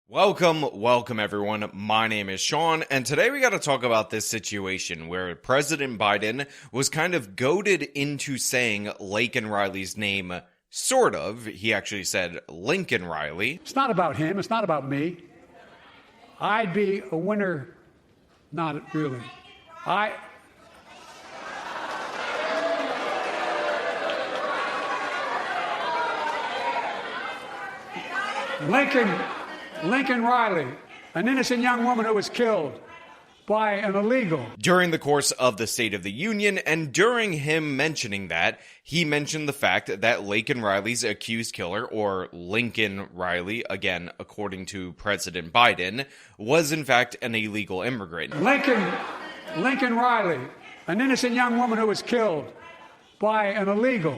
Welcome everyone. My name is Sean, and today we got to talk about this situation where President Biden was kind of goaded into saying Laken Riley's name, sort of. He actually said Laken Riley. It's not about him. It's not about me. I'd be a winner. Not really. Laken Riley, an innocent young woman who was killed by an illegal. During the course of the State of the Union, and during him mentioning that, he mentioned the fact that Laken Riley's accused killer, or Laken Riley, again, according to President Biden, was in fact an illegal immigrant. Laken Riley, an innocent young woman who was killed by an illegal.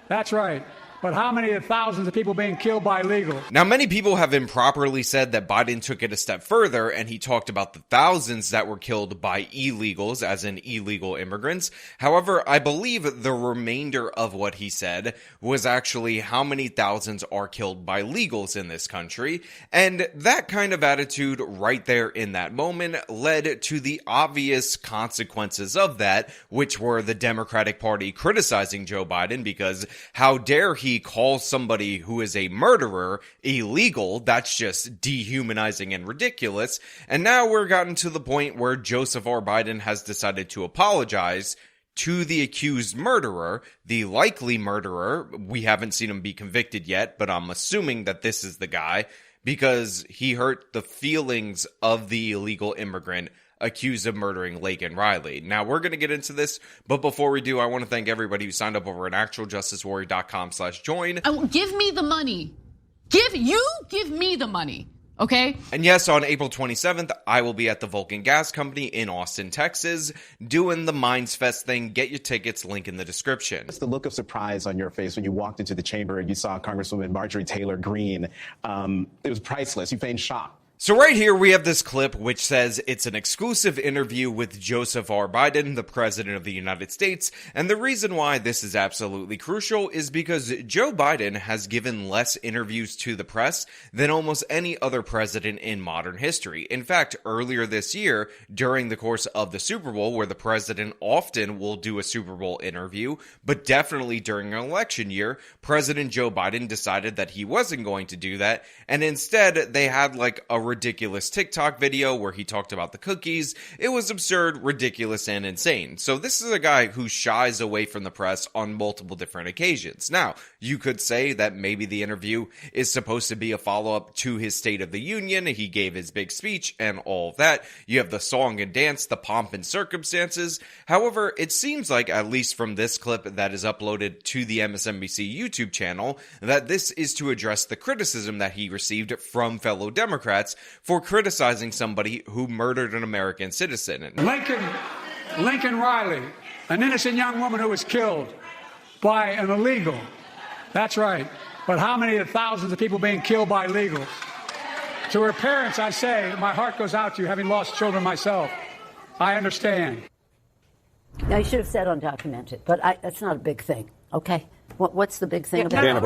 That's right. But how many of thousands of people being killed by illegals? Now, many people have improperly said that Biden took it a step further, and he talked about the thousands that were killed by illegals, as in illegal immigrants. However, I believe the remainder of what he said was actually how many thousands are killed by legals in this country. And that kind of attitude right there in that moment led to the obvious consequences of that, which were the Democratic Party criticizing Joe Biden because how dare he call somebody who is a murderer illegal. That's just dehumanizing and ridiculous. And now we're gotten to the point where Joseph R. Biden has decided to apologize to the accused murderer, the likely murderer. We haven't seen him be convicted yet, but I'm assuming that this is the guy because he hurt the feelings of the illegal immigrant accused of murdering Laken Riley. Now, we're going to get into this, but before we do, I want to thank everybody who signed up over at actualjusticewarrior.com/join. Give me the money. Give me the money, okay? And yes, on April 27th, I will be at the Vulcan Gas Company in Austin, Texas, doing the Minds Fest thing. Get your tickets, link in the description. It's the look of surprise on your face when you walked into the chamber and you saw Congresswoman Marjorie Taylor Greene. It was priceless. You feigned shock. So right here, we have this clip which says it's an exclusive interview with Joseph R. Biden, the President of the United States. And the reason why this is absolutely crucial is because Joe Biden has given less interviews to the press than almost any other president in modern history. In fact, earlier this year, during the course of the Super Bowl, where the president often will do a Super Bowl interview, but definitely during an election year, President Joe Biden decided that he wasn't going to do that. And instead, they had like a ridiculous TikTok video where he talked about the cookies. It was absurd, ridiculous, and insane. So this is a guy who shies away from the press on multiple different occasions. Now, you could say that maybe the interview is supposed to be a follow-up to his State of the Union. He gave his big speech and all of that. You have the song and dance, the pomp and circumstances. However, it seems like, at least from this clip that is uploaded to the MSNBC YouTube channel, that this is to address the criticism that he received from fellow Democrats for criticizing somebody who murdered an American citizen. Laken Riley, an innocent young woman who was killed by an illegal. That's right. But how many of the thousands of people being killed by illegals? To her parents, I say, my heart goes out to you, having lost children myself. I understand. Now, you should have said undocumented, but that's not a big thing, okay? What's the big thing about it?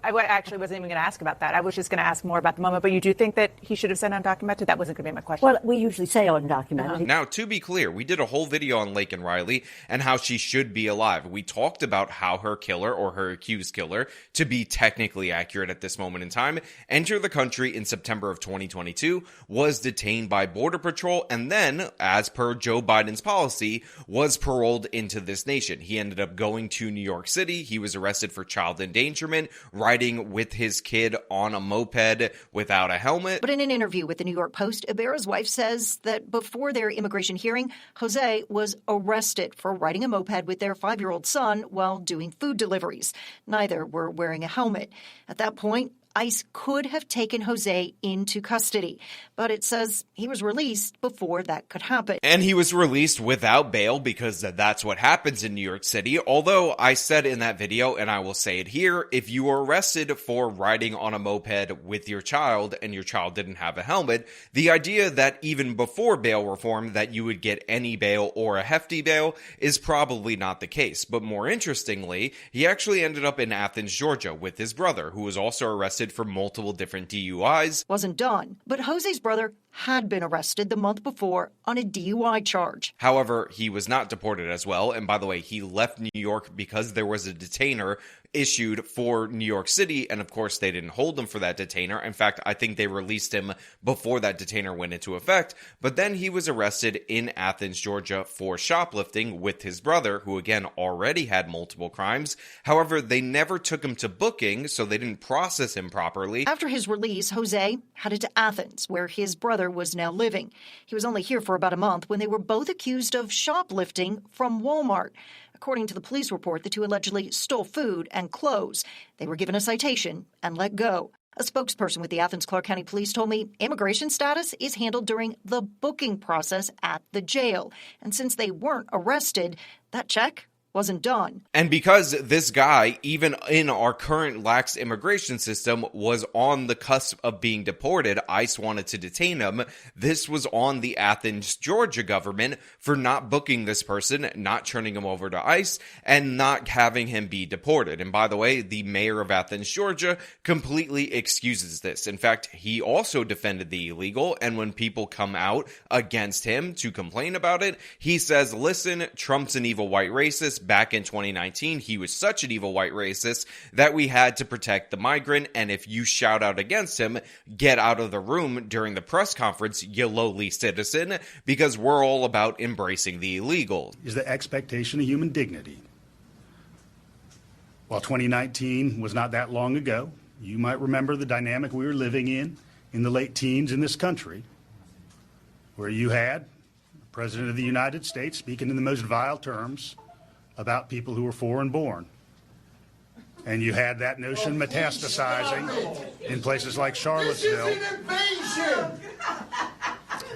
I actually wasn't even going to ask about that. I was just going to ask more about the moment. But you do think that he should have said undocumented? That wasn't going to be my question. Well, we usually say undocumented. Now, to be clear, we did a whole video on Laken Riley and how she should be alive. We talked about how her killer, or her accused killer, to be technically accurate at this moment in time, entered the country in September of 2022, was detained by Border Patrol, and then, as per Joe Biden's policy, was paroled into this nation. He ended up going to New York City. He was arrested for child endangerment, riding with his kid on a moped without a helmet. But in an interview with the New York Post, Ibarra's wife says that before their immigration hearing, Jose was arrested for riding a moped with their 5-year-old son while doing food deliveries. Neither were wearing a helmet. At that point, ICE could have taken Jose into custody, but it says he was released before that could happen. And he was released without bail because that's what happens in New York City. Although I said in that video, and I will say it here, if you were arrested for riding on a moped with your child and your child didn't have a helmet, the idea that even before bail reform that you would get any bail or a hefty bail is probably not the case. But more interestingly, he actually ended up in Athens, Georgia with his brother, who was also arrested arrested for multiple different DUIs. Wasn't done, but Jose's brother had been arrested the month before on a DUI charge. However, he was not deported as well. And by the way, he left New York because there was a detainer issued for New York City, and of course they didn't hold him for that detainer. In fact, I think they released him before that detainer went into effect, but then he was arrested in Athens, Georgia for shoplifting with his brother, who again already had multiple crimes. However, they never took him to booking, so they didn't process him properly. After his release, Jose headed to Athens, where his brother was now living. He was only here for about a month when they were both accused of shoplifting from Walmart. According to the police report, the two allegedly stole food and clothes. They were given a citation and let go. A spokesperson with the Athens Clark County Police told me immigration status is handled during the booking process at the jail. And since they weren't arrested, that check wasn't done. And because this guy, even in our current lax immigration system, was on the cusp of being deported, ICE wanted to detain him. This was on the Athens, Georgia government for not booking this person, not turning him over to ICE, and not having him be deported. And by the way, the mayor of Athens, Georgia, completely excuses this. In fact, he also defended the illegal, and when people come out against him to complain about it, he says, listen, Trump's an evil white racist. Back in 2019, he was such an evil white racist that we had to protect the migrant, and if you shout out against him, get out of the room during the press conference, you lowly citizen, because we're all about embracing the illegal. Is the expectation of human dignity. While 2019 was not that long ago, you might remember the dynamic we were living in the late teens in this country, where you had the President of the United States speaking in the most vile terms about people who were foreign born. And you had that notion metastasizing in places like Charlottesville. This is an invasion!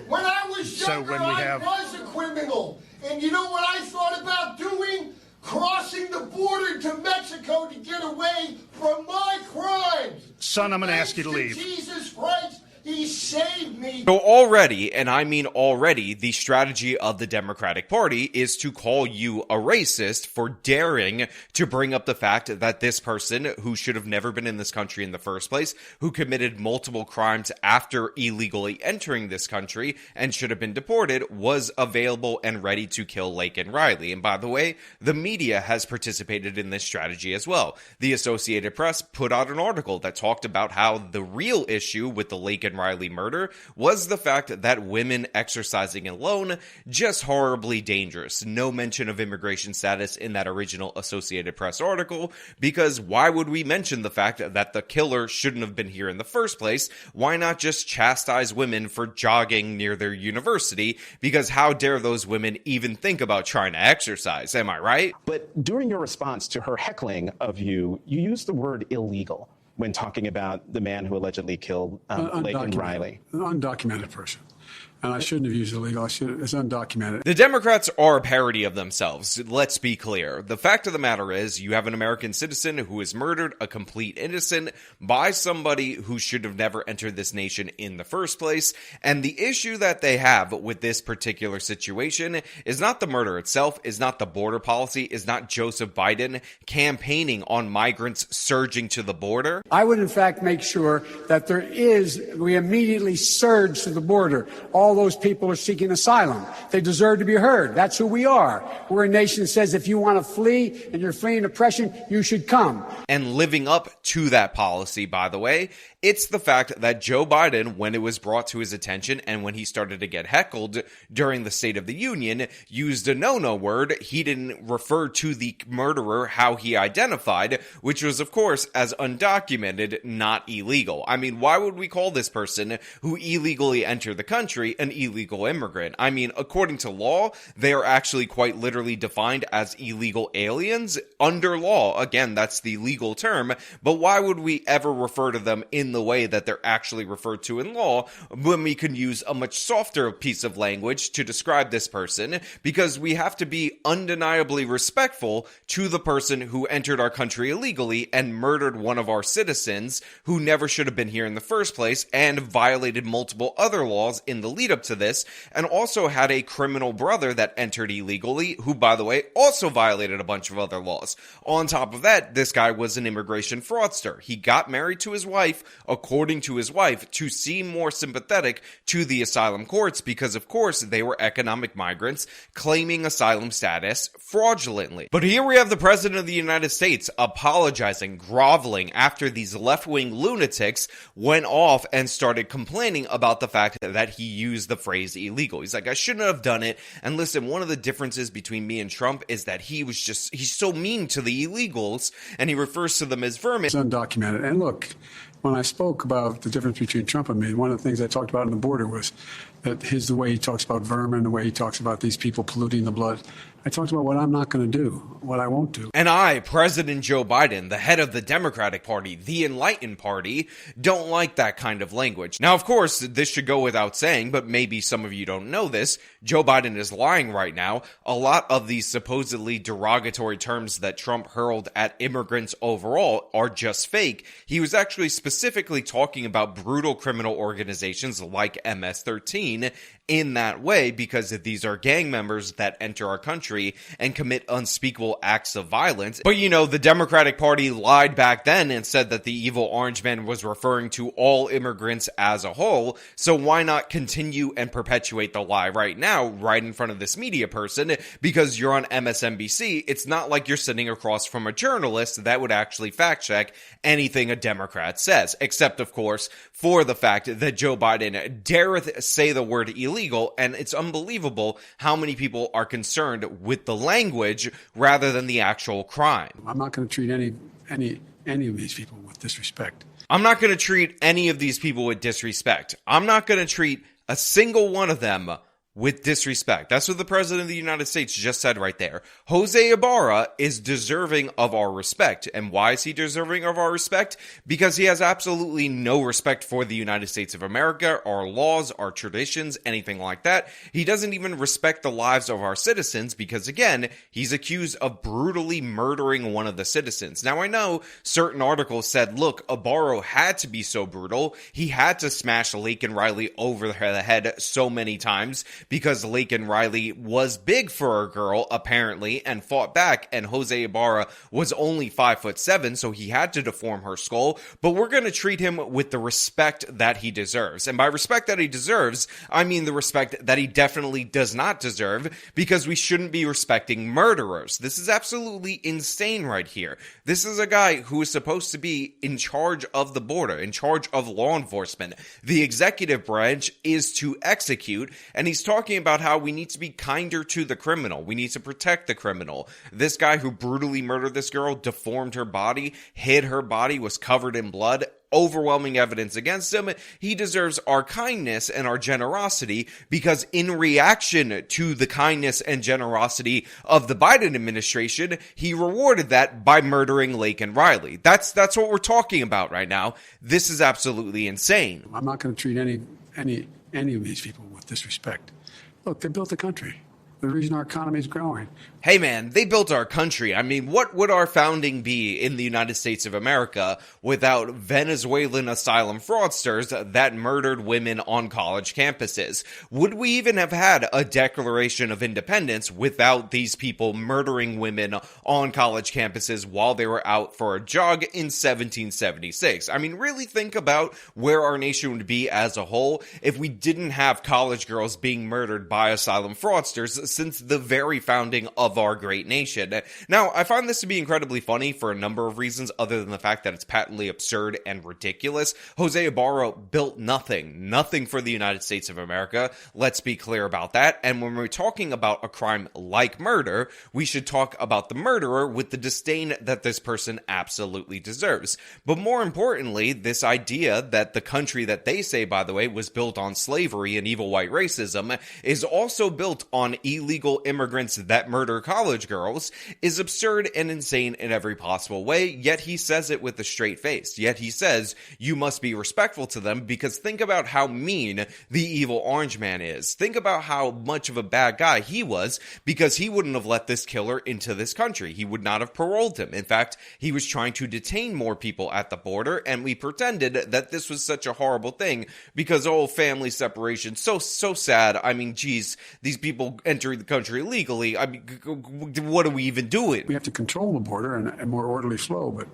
When I was younger, I was a criminal. And you know what I thought about doing? Crossing the border to Mexico to get away from my crimes. Son, I'm going to ask you to leave. Jesus Christ. He saved me. So already, and I mean already, the strategy of the Democratic Party is to call you a racist for daring to bring up the fact that this person, who should have never been in this country in the first place, who committed multiple crimes after illegally entering this country and should have been deported, was available and ready to kill Laken Riley. And by the way, the media has participated in this strategy as well. The Associated Press put out an article that talked about how the real issue with the Laken Riley murder was the fact that women exercising alone, just horribly dangerous. No mention of immigration status in that original Associated Press article, because why would we mention the fact that the killer shouldn't have been here in the first place? Why not just chastise women for jogging near their university? Because how dare those women even think about trying to exercise, am I right? But during your response to her heckling of you, you used the word illegal when talking about the man who allegedly killed Laken Riley. An undocumented person. And I shouldn't have used illegal. It's undocumented. The Democrats are a parody of themselves. Let's be clear. The fact of the matter is, you have an American citizen who is murdered, a complete innocent, by somebody who should have never entered this nation in the first place. And the issue that they have with this particular situation is not the murder itself, is not the border policy, is not Joseph Biden campaigning on migrants surging to the border. I would, in fact, make sure that we immediately surge to the border. All those people are seeking asylum. They deserve to be heard. That's who we are. We're a nation that says if you want to flee and you're fleeing oppression, you should come. And living up to that policy, by the way, it's the fact that Joe Biden, when it was brought to his attention and when he started to get heckled during the State of the Union, used a no-no word. He didn't refer to the murderer how he identified, which was, of course, as undocumented, not illegal. I mean, why would we call this person who illegally entered the country an illegal immigrant? I mean, according to law, they are actually quite literally defined as illegal aliens under law. Again, that's the legal term, but why would we ever refer to them in the way that they're actually referred to in law when we can use a much softer piece of language to describe this person? Because we have to be undeniably respectful to the person who entered our country illegally and murdered one of our citizens who never should have been here in the first place and violated multiple other laws in in the lead up to this, and also had a criminal brother that entered illegally, who, by the way, also violated a bunch of other laws. On top of that, this guy was an immigration fraudster. He got married to his wife, according to his wife, to seem more sympathetic to the asylum courts because, of course, they were economic migrants claiming asylum status fraudulently. But here we have the President of the United States apologizing, groveling after these left-wing lunatics went off and started complaining about the fact that he used the phrase illegal. He's like, I shouldn't have done it. And listen, one of the differences between me and Trump is that he's so mean to the illegals, and he refers to them as vermin. It's undocumented. And look, when I spoke about the difference between Trump and me, one of the things I talked about on the border was that the way he talks about vermin, the way he talks about these people polluting the blood. I talked about what I'm not going to do, what I won't do. And I, President Joe Biden, the head of the Democratic Party, the Enlightened Party, don't like that kind of language. Now, of course, this should go without saying, but maybe some of you don't know this. Joe Biden is lying right now. A lot of these supposedly derogatory terms that Trump hurled at immigrants overall are just fake. He was actually specifically talking about brutal criminal organizations like MS-13 in that way, because these are gang members that enter our country and commit unspeakable acts of violence. But you know, the Democratic Party lied back then and said that the evil orange man was referring to all immigrants as a whole, so why not continue and perpetuate the lie right now, right in front of this media person? Because you're on MSNBC, it's not like you're sitting across from a journalist that would actually fact check anything a Democrat says, except of course for the fact that Joe Biden dareth say the word illegal, and it's unbelievable how many people are concerned with the language rather than the actual crime. I'm not going to treat any of these people with disrespect. I'm not going to treat any of these people with disrespect. I'm not going to treat a single one of them with disrespect. That's what the President of the United States just said right there. Jose Ibarra is deserving of our respect. And why is he deserving of our respect? Because he has absolutely no respect for the United States of America, our laws, our traditions, anything like that. He doesn't even respect the lives of our citizens because, again, he's accused of brutally murdering one of the citizens. Now, I know certain articles said, look, Ibarra had to be so brutal. He had to smash Laken Riley over the head so many times, because Laken Riley was big for a girl, apparently, and fought back, and Jose Ibarra was only 5'7", so he had to deform her skull, but we're going to treat him with the respect that he deserves. And by respect that he deserves, I mean the respect that he definitely does not deserve, because we shouldn't be respecting murderers. This is absolutely insane right here. This is a guy who is supposed to be in charge of the border, in charge of law enforcement. The executive branch is to execute, and he's talking about how we need to be kinder to the criminal. We need to protect the criminal. This guy who brutally murdered this girl, deformed her body, hid her body, was covered in blood, overwhelming evidence against him. He deserves our kindness and our generosity, because in reaction to the kindness and generosity of the Biden administration, he rewarded that by murdering Laken Riley. That's what we're talking about right now. This is absolutely insane. I'm not going to treat any of these people with disrespect. Look, they built the country. The reason our economy is growing. Hey man, they built our country. I mean, what would our founding be in the United States of America without Venezuelan asylum fraudsters that murdered women on college campuses? Would we even have had a Declaration of Independence without these people murdering women on college campuses while they were out for a jog in 1776? I mean, really think about where our nation would be as a whole if we didn't have college girls being murdered by asylum fraudsters since the very founding of our great nation. Now, I find this to be incredibly funny for a number of reasons other than the fact that it's patently absurd and ridiculous. Jose Ibarra built nothing for the United States of America. Let's be clear about that. And when we're talking about a crime like murder, we should talk about the murderer with the disdain that this person absolutely deserves. But more importantly, this idea that the country that they say, by the way, was built on slavery and evil white racism is also built on evil illegal immigrants that murder college girls is absurd and insane in every possible way, yet he says it with a straight face. Yet he says you must be respectful to them, because think about how mean the evil orange man is. Think about how much of a bad guy he was, because he wouldn't have let this killer into this country. He would not have paroled him. In fact, he was trying to detain more people at the border, and we pretended that this was such a horrible thing because, oh, family separation, so sad. I mean, geez, these people entering the country illegally. I mean, what are we even doing? We have to control the border and more orderly flow, but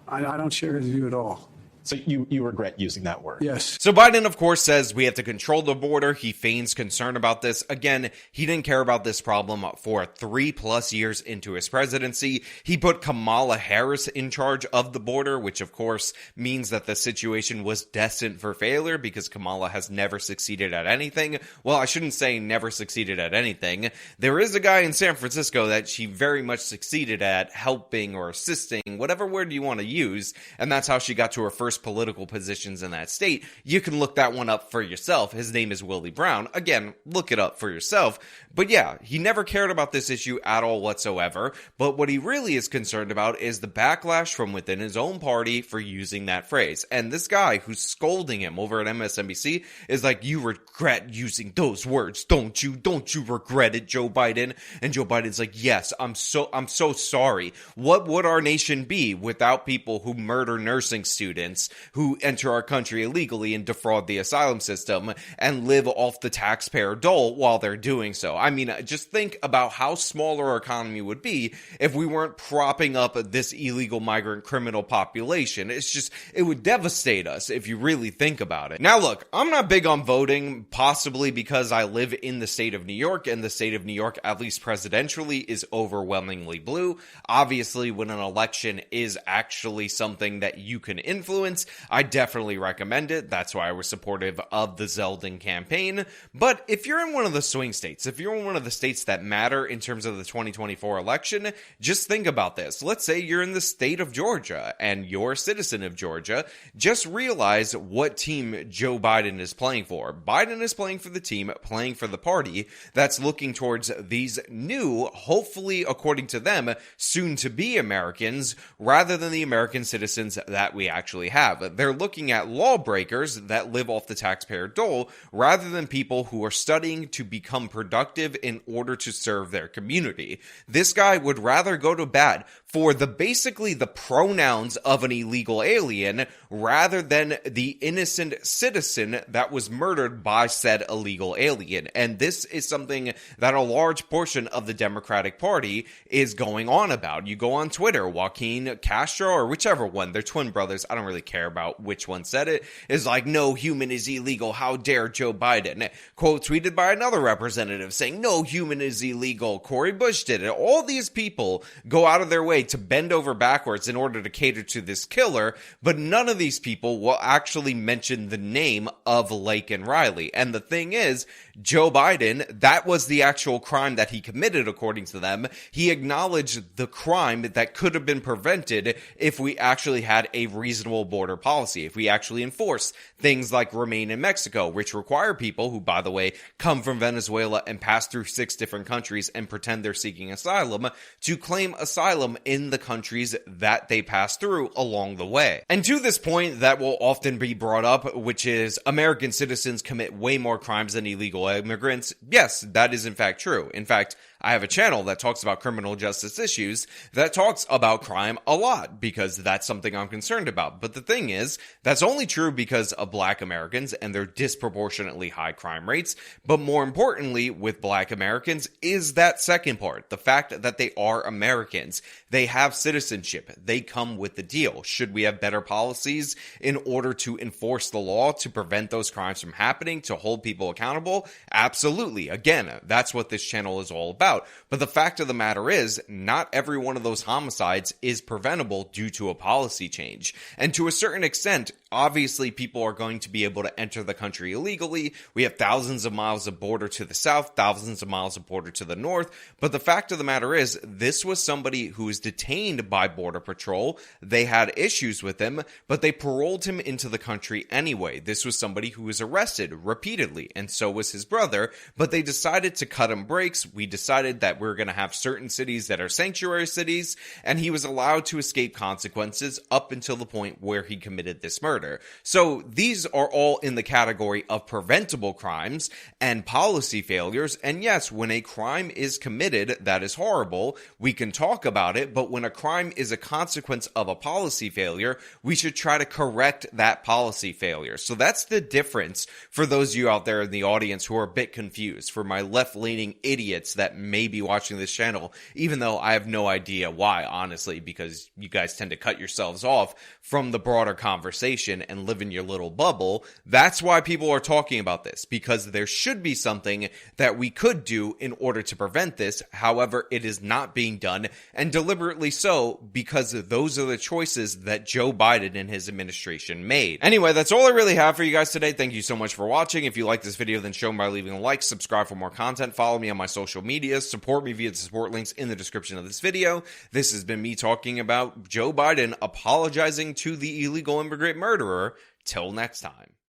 I don't share his view at all. So you regret using that word? Yes. So Biden, of course, says we have to control the border. He feigns concern about this. Again, he didn't care about this problem for 3+ years into his presidency. He put Kamala Harris in charge of the border, which of course means that the situation was destined for failure because Kamala has never succeeded at anything. Well, I shouldn't say never succeeded at anything. There is a guy in San Francisco that she very much succeeded at helping or assisting, whatever word you want to use, and that's how she got to her first political positions in that state. You can look that one up for yourself. His name is Willie Brown. Again, look it up for yourself. But yeah, he never cared about this issue at all whatsoever. But what he really is concerned about is the backlash from within his own party for using that phrase. And this guy who's scolding him over at MSNBC is like, you regret using those words, don't you? Don't you regret it, Joe Biden? And Joe Biden's like, yes, I'm so sorry. What would our nation be without people who murder nursing students, who enter our country illegally and defraud the asylum system and live off the taxpayer dole while they're doing so? I mean, just think about how small our economy would be if we weren't propping up this illegal migrant criminal population. It would devastate us if you really think about it. Now look, I'm not big on voting, possibly because I live in the state of New York, and the state of New York, at least presidentially, is overwhelmingly blue. Obviously, when an election is actually something that you can influence, I definitely recommend it. That's why I was supportive of the Zeldin campaign. But if you're in one of the swing states, if you're in one of the states that matter in terms of the 2024 election, just think about this. Let's say you're in the state of Georgia and you're a citizen of Georgia. Just realize what team Joe Biden is playing for. Biden is playing for the team, playing for the party that's looking towards these new, hopefully, according to them, soon-to-be Americans, rather than the American citizens that we actually have. They're looking at lawbreakers that live off the taxpayer dole, rather than people who are studying to become productive in order to serve their community. This guy would rather go to bat for basically the pronouns of an illegal alien rather than the innocent citizen that was murdered by said illegal alien. And this is something that a large portion of the Democratic Party is going on about. You go on Twitter, Joaquin Castro, or whichever one, they're twin brothers, I don't really care about which one said it, is like, no human is illegal, how dare Joe Biden. Quote tweeted by another representative saying, no human is illegal, Cory Bush did it. All these people go out of their way to bend over backwards in order to cater to this killer, but none of these people will actually mention the name of Laken Riley. And the thing is, Joe Biden, that was the actual crime that he committed, according to them. He acknowledged the crime that could have been prevented if we actually had a reasonable border policy, if we actually enforce things like Remain in Mexico, which require people who, by the way, come from Venezuela and pass through 6 different countries and pretend they're seeking asylum, to claim asylum in the countries that they pass through along the way. And to this point that will often be brought up, which is American citizens commit way more crimes than illegal immigrants. Yes, that is in fact true. In fact, I have a channel that talks about criminal justice issues that talks about crime a lot because that's something I'm concerned about. But the thing is, that's only true because of Black Americans and their disproportionately high crime rates. But more importantly, with Black Americans is that second part, the fact that they are Americans. They have citizenship. They come with the deal. Should we have better policies in order to enforce the law to prevent those crimes from happening, to hold people accountable? Absolutely. Again, that's what this channel is all about. But the fact of the matter is, not every one of those homicides is preventable due to a policy change. And to a certain extent, obviously people are going to be able to enter the country illegally. We have thousands of miles of border to the south, thousands of miles of border to the north. But the fact of the matter is, this was somebody who is detained by Border Patrol. They had issues with him, but they paroled him into the country anyway. This was somebody who was arrested repeatedly, and so was his brother, but they decided to cut him breaks. We decided that we're going to have certain cities that are sanctuary cities, and he was allowed to escape consequences up until the point where he committed this murder. So these are all in the category of preventable crimes and policy failures. And yes, when a crime is committed, that is horrible. We can talk about it, but when a crime is a consequence of a policy failure, we should try to correct that policy failure. So that's the difference for those of you out there in the audience who are a bit confused, for my left-leaning idiots that may be watching this channel, even though I have no idea why, honestly, because you guys tend to cut yourselves off from the broader conversation and live in your little bubble. That's why people are talking about this, because there should be something that we could do in order to prevent this. However, it is not being done, and deliberately so, because those are the choices that Joe Biden and his administration made. Anyway, that's all I really have for you guys today. Thank you so much for watching. If you like this video, then show me by leaving a like, subscribe for more content, follow me on my social media, support me via the support links in the description of this video. This has been me talking about Joe Biden apologizing to the illegal immigrant murderer. Till next time.